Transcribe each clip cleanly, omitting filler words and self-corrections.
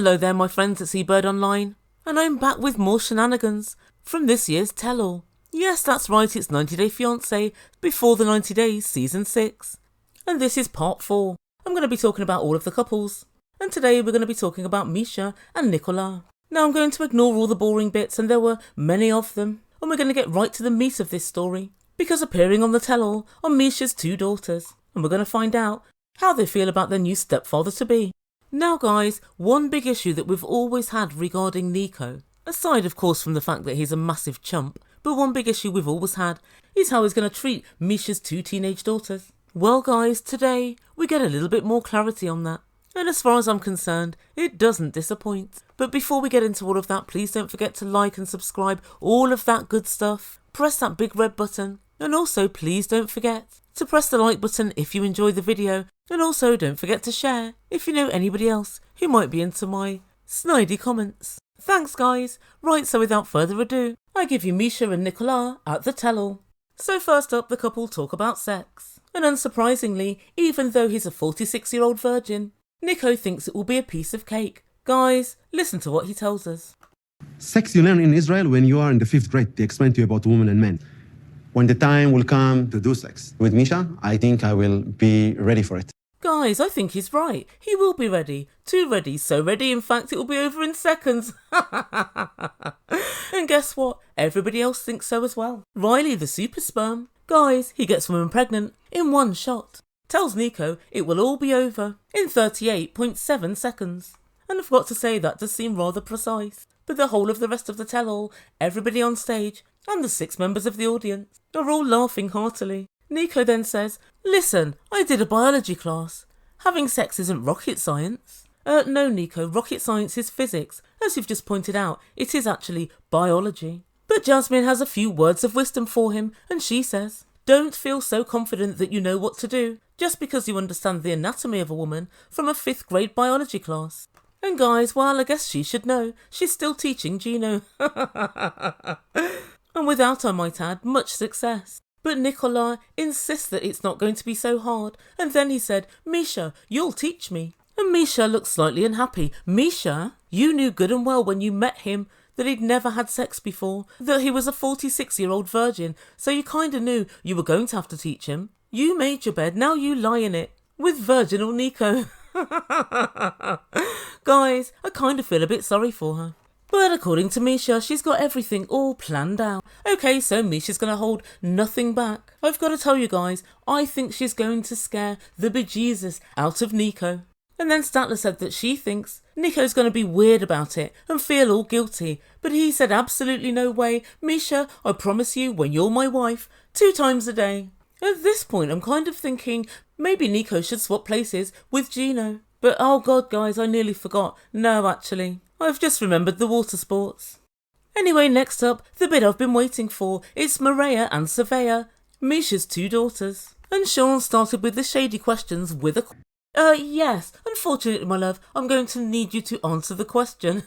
Hello there my friends, it's Ebird Online, and I'm back with more shenanigans from this year's tell-all. Yes, that's right, it's 90 Day Fiance Before the 90 Days Season 6. And this is part 4. I'm going to be talking about all of the couples. And today we're going to be talking about Meisha and Nicola. Now I'm going to ignore all the boring bits, and there were many of them. And we're going to get right to the meat of this story. Because appearing on the tell-all are Meisha's 2 daughters. And we're going to find out how they feel about their new stepfather-to-be. Now guys, one big issue that we've always had regarding Nico, aside of course from the fact that he's a massive chump, but one big issue we've always had is how he's going to treat Meisha's 2 teenage daughters. Well guys, today we get a little bit more clarity on that. And as far as I'm concerned, it doesn't disappoint. But before we get into all of that, please don't forget to like and subscribe, all of that good stuff. Press that big red button. And also please don't forget to press the like button if you enjoy the video. And also don't forget to share if you know anybody else who might be into my snidey comments. Thanks guys. Right, so without further ado, I give you Meisha and Nicola at the tell-all. So first up, the couple talk about sex. And unsurprisingly, even though he's a 46-year-old virgin, Nico thinks it will be a piece of cake. Guys, listen to what he tells us. Sex you learn in Israel when you are in the 5th grade. They explain to you about women and men. When the time will come to do sex with Meisha, I think I will be ready for it. Guys, I think he's right. He will be ready. Too ready, so ready in fact it will be over in seconds. And guess what? Everybody else thinks so as well. Riley the super sperm. Guys, he gets women pregnant in one shot. Tells Nico it will all be over in 38.7 seconds. And I forgot to say that does seem rather precise. But the whole of the rest of the tell-all, everybody on stage, and the 6 members of the audience are all laughing heartily. Nico then says, listen, I did a biology class. Having sex isn't rocket science. No Nico, rocket science is physics. As you've just pointed out, it is actually biology. But Jasmine has a few words of wisdom for him, and she says, don't feel so confident that you know what to do, just because you understand the anatomy of a woman from a 5th grade biology class. And guys, well, I guess she should know. She's still teaching Gino. And without, I might add, much success. But Nicola insists that it's not going to be so hard. And then he said, Meisha, you'll teach me. And Meisha looks slightly unhappy. Meisha, you knew good and well when you met him that he'd never had sex before, that he was a 46-year-old virgin, so you kinda knew you were going to have to teach him. You made your bed, now you lie in it. With virginal Nico. Guys, I kind of feel a bit sorry for her. But according to Meisha, she's got everything all planned out. Okay, so Meisha's going to hold nothing back. I've got to tell you guys, I think she's going to scare the bejesus out of Nico. And then Statler said that she thinks Nico's going to be weird about it and feel all guilty. But he said absolutely no way. Meisha, I promise you, when you're my wife, 2 times a day. At this point, I'm kind of thinking maybe Nico should swap places with Gino. But oh god guys, I nearly forgot. No, actually, I've just remembered the water sports. Anyway, next up, the bit I've been waiting for. It's Maria and Surveyor, Meisha's 2 daughters. And Shaun started with the shady questions with a... yes, unfortunately my love, I'm going to need you to answer the question.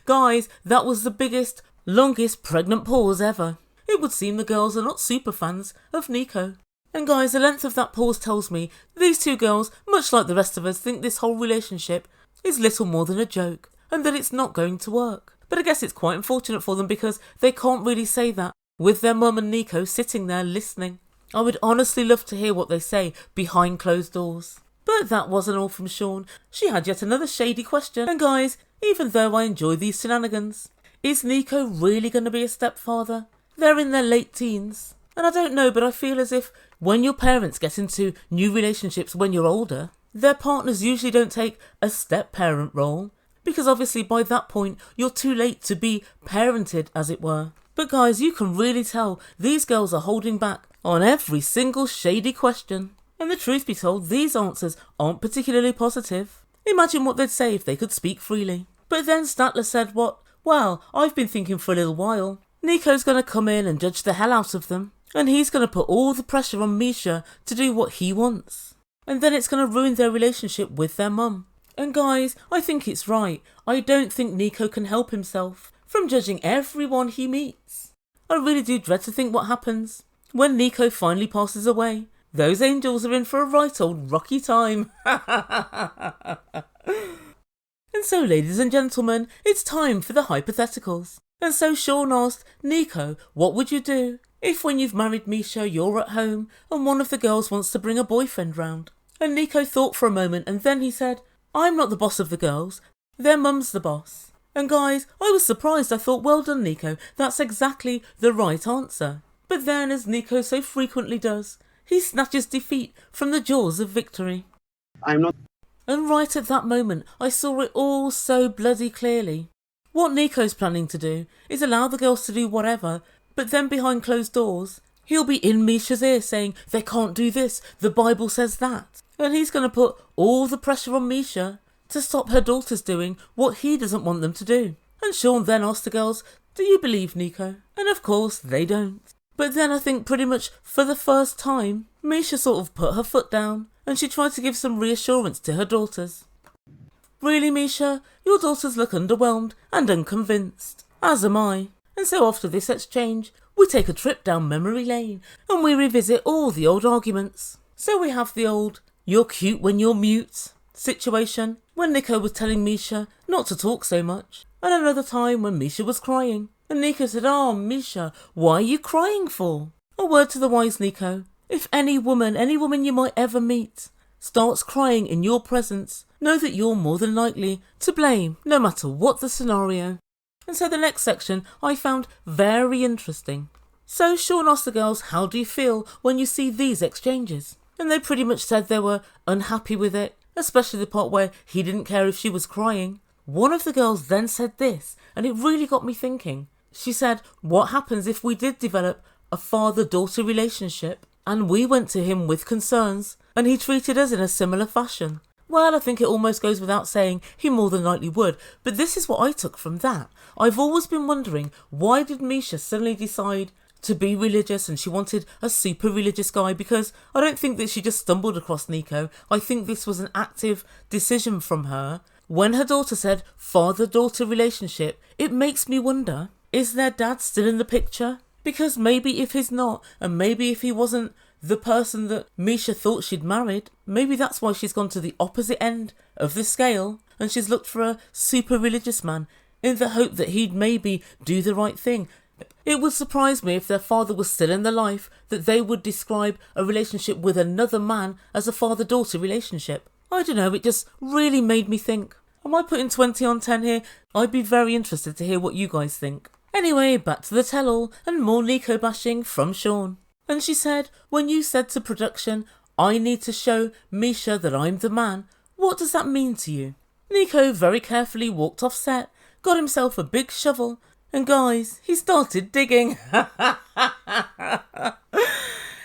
Guys, that was the biggest, longest pregnant pause ever. It would seem the girls are not super fans of Nico. And guys, the length of that pause tells me these 2 girls, much like the rest of us, think this whole relationship is little more than a joke and that it's not going to work. But I guess it's quite unfortunate for them because they can't really say that with their mum and Nico sitting there listening. I would honestly love to hear what they say behind closed doors. But that wasn't all from Shaun. She had yet another shady question. And guys, even though I enjoy these shenanigans, is Nico really going to be a stepfather? They're in their late teens. And I don't know, but I feel as if when your parents get into new relationships when you're older, their partners usually don't take a step-parent role. Because obviously by that point, you're too late to be parented, as it were. But guys, you can really tell these girls are holding back on every single shady question. And the truth be told, these answers aren't particularly positive. Imagine what they'd say if they could speak freely. But then Statler said what? Well, I've been thinking for a little while. Nico's going to come in and judge the hell out of them. And he's going to put all the pressure on Meisha to do what he wants. And then it's going to ruin their relationship with their mum. And guys, I think it's right. I don't think Nico can help himself from judging everyone he meets. I really do dread to think what happens when Nico finally passes away. Those angels are in for a right old rocky time. And so, ladies and gentlemen, it's time for the hypotheticals. And so Shaun asked, Nico, what would you do if when you've married Miesha you're at home and one of the girls wants to bring a boyfriend round? And Nico thought for a moment and then he said, I'm not the boss of the girls, their mum's the boss. And guys, I was surprised. I thought, well done Nico, that's exactly the right answer. But then, as Nico so frequently does, he snatches defeat from the jaws of victory. I'm not. And right at that moment, I saw it all so bloody clearly. What Nico's planning to do is allow the girls to do whatever, but then behind closed doors, he'll be in Miesha's ear saying, they can't do this, the Bible says that. And he's going to put all the pressure on Miesha to stop her daughters doing what he doesn't want them to do. And Shaun then asked the girls, do you believe Nico? And of course, they don't. But then I think pretty much for the first time, Miesha sort of put her foot down and she tried to give some reassurance to her daughters. Really, Miesha, your daughters look underwhelmed and unconvinced, as am I. And so after this exchange, we take a trip down memory lane and we revisit all the old arguments. So we have the old, you're cute when you're mute situation, when Nico was telling Miesha not to talk so much, and another time when Miesha was crying, and Nico said, oh Miesha, why are you crying for? A word to the wise, Nico, if any woman you might ever meet, starts crying in your presence, know that you're more than likely to blame, no matter what the scenario. And so the next section I found very interesting. So Shaun asked the girls, how do you feel when you see these exchanges? And they pretty much said they were unhappy with it, especially the part where he didn't care if she was crying. One of the girls then said this, and it really got me thinking. She said, what happens if we did develop a father-daughter relationship and we went to him with concerns and he treated us in a similar fashion? Well, I think it almost goes without saying he more than likely would, but this is what I took from that. I've always been wondering, why did Miesha suddenly decide to be religious and she wanted a super religious guy? Because I don't think that she just stumbled across Nico. I think this was an active decision from her. When her daughter said father-daughter relationship, it makes me wonder, is their dad still in the picture? Because maybe if he's not, and maybe if he wasn't the person that Miesha thought she'd married, maybe that's why she's gone to the opposite end of the scale and she's looked for a super religious man in the hope that he'd maybe do the right thing. It would surprise me if their father was still in their life that they would describe a relationship with another man as a father-daughter relationship. I don't know, it just really made me think. Am I putting 20 on 10 here? I'd be very interested to hear what you guys think. Anyway, back to the tell-all and more Nico bashing from Shaun. And she said, when you said to production, I need to show Miesha that I'm the man, what does that mean to you? Nico very carefully walked off set, got himself a big shovel, and guys, he started digging.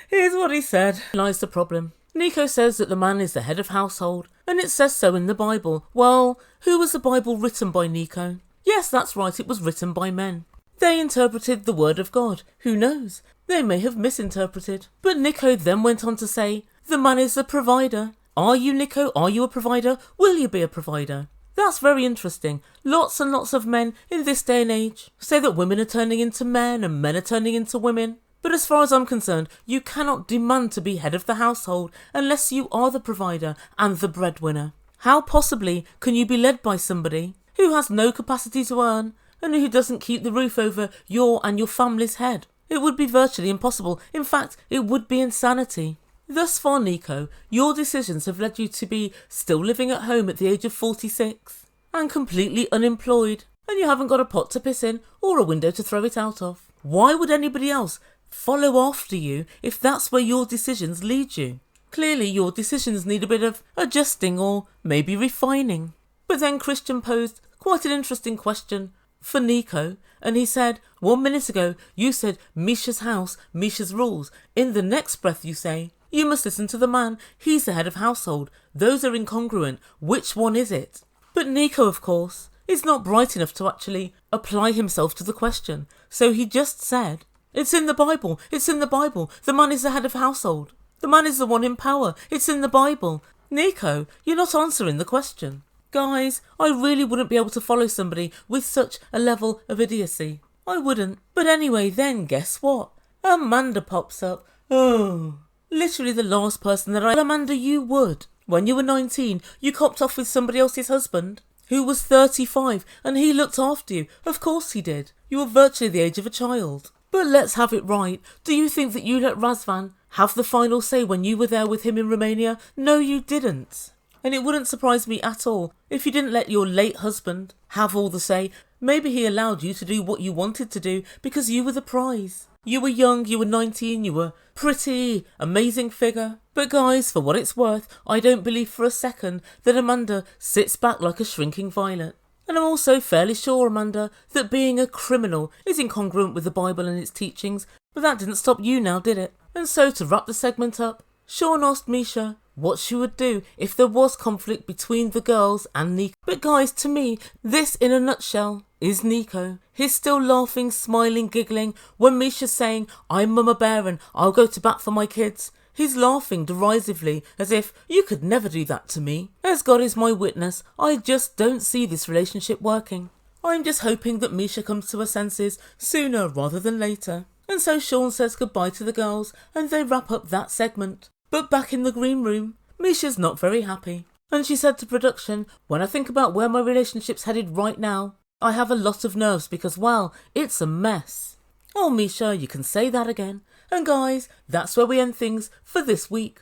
Here's what he said. Lies the problem. Nico says that the man is the head of household, and it says so in the Bible. Well, who was the Bible written by, Nico? Yes, that's right, it was written by men. They interpreted the word of God. Who knows? They may have misinterpreted. But Nico then went on to say, the man is the provider. Are you, Nico? Are you a provider? Will you be a provider? That's very interesting. Lots and lots of men in this day and age say that women are turning into men and men are turning into women. But as far as I'm concerned, you cannot demand to be head of the household unless you are the provider and the breadwinner. How possibly can you be led by somebody who has no capacity to earn and who doesn't keep the roof over your and your family's head? It would be virtually impossible. In fact, it would be insanity. Thus far, Nico, your decisions have led you to be still living at home at the age of 46 and completely unemployed, and you haven't got a pot to piss in or a window to throw it out of. Why would anybody else follow after you if that's where your decisions lead you? Clearly, your decisions need a bit of adjusting or maybe refining. But then Christian posed quite an interesting question for Nico, and he said, 1 minute ago you said Miesha's house, Miesha's rules. In the next breath you say, you must listen to the man, he's the head of household. Those are incongruent. Which one is it? But Nico, of course, is not bright enough to actually apply himself to the question. So he just said, it's in the Bible, it's in the Bible. The man is the head of household. The man is the one in power. It's in the Bible. Nico, you're not answering the question. Guys, I really wouldn't be able to follow somebody with such a level of idiocy. I wouldn't. But anyway, then guess what? Amanda pops up. Oh, literally the last person that Amanda, you would. When you were 19, you copped off with somebody else's husband. who was 35, and he looked after you. Of course he did. You were virtually the age of a child. But let's have it right. Do you think that you let Razvan have the final say when you were there with him in Romania? No, you didn't. And it wouldn't surprise me at all if you didn't let your late husband have all the say. Maybe he allowed you to do what you wanted to do because you were the prize. You were young, you were 19, you were pretty, amazing figure. But guys, for what it's worth, I don't believe for a second that Amanda sits back like a shrinking violet. And I'm also fairly sure, Amanda, that being a criminal is incongruent with the Bible and its teachings, but that didn't stop you now, did it? And so, to wrap the segment up, Shaun asked Miesha what she would do if there was conflict between the girls and Nico. But guys, to me, this in a nutshell is Nico. He's still laughing, smiling, giggling when Miesha's saying, I'm Mama Bear and I'll go to bat for my kids. He's laughing derisively as if, you could never do that to me. As God is my witness, I just don't see this relationship working. I'm just hoping that Miesha comes to her senses sooner rather than later. And so Shaun says goodbye to the girls and they wrap up that segment. But back in the green room, Miesha's not very happy. And she said to production, when I think about where my relationship's headed right now, I have a lot of nerves because, well, it's a mess. Oh, Miesha, you can say that again. And guys, that's where we end things for this week.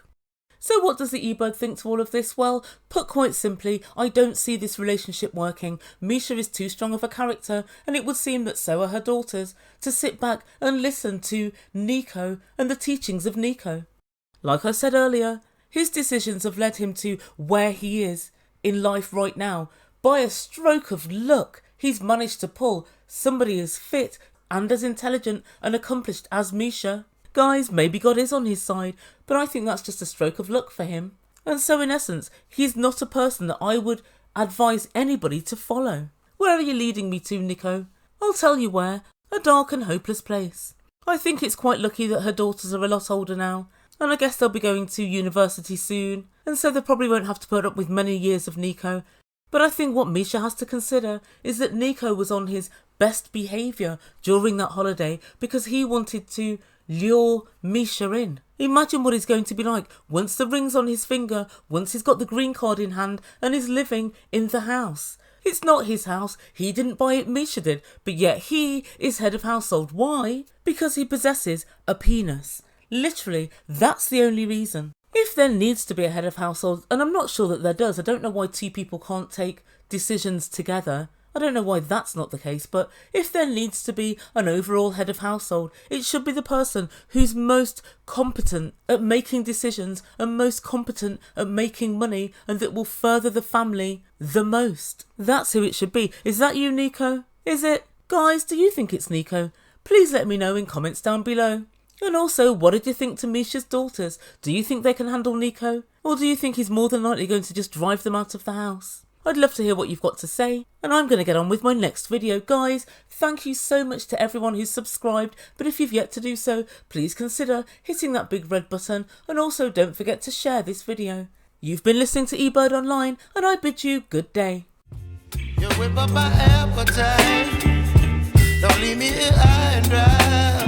So what does the Ebird think to all of this? Well, put quite simply, I don't see this relationship working. Miesha is too strong of a character, and it would seem that so are her daughters, to sit back and listen to Nico and the teachings of Nico. Like I said earlier, his decisions have led him to where he is in life right now. By a stroke of luck, he's managed to pull somebody as fit and as intelligent and accomplished as Miesha. Guys, maybe God is on his side, but I think that's just a stroke of luck for him. And so in essence, he's not a person that I would advise anybody to follow. Where are you leading me to, Nico? I'll tell you where. A dark and hopeless place. I think it's quite lucky that her daughters are a lot older now, and I guess they'll be going to university soon, and so they probably won't have to put up with many years of Nico. But I think what Miesha has to consider is that Nico was on his best behaviour during that holiday because he wanted to lure Miesha in. Imagine what he's going to be like once the ring's on his finger, once he's got the green card in hand and is living in the house. It's not his house, he didn't buy it, Miesha did, but yet he is head of household. Why? Because he possesses a penis. Literally, that's the only reason. If there needs to be a head of household, and I'm not sure that there does, I don't know why two people can't take decisions together. I don't know why that's not the case, but if there needs to be an overall head of household, it should be the person who's most competent at making decisions and most competent at making money and that will further the family the most. That's who it should be. Is that you, Nico? Is it? Guys, do you think it's Nico? Please let me know in comments down below. And also, what did you think to Miesha's daughters? Do you think they can handle Nico? Or do you think he's more than likely going to just drive them out of the house? I'd love to hear what you've got to say, and I'm going to get on with my next video. Guys, thank you so much to everyone who's subscribed, but if you've yet to do so, please consider hitting that big red button, and also don't forget to share this video. You've been listening to Ebird Online, and I bid you good day. You whip up my appetite. Don't leave me here high and dry.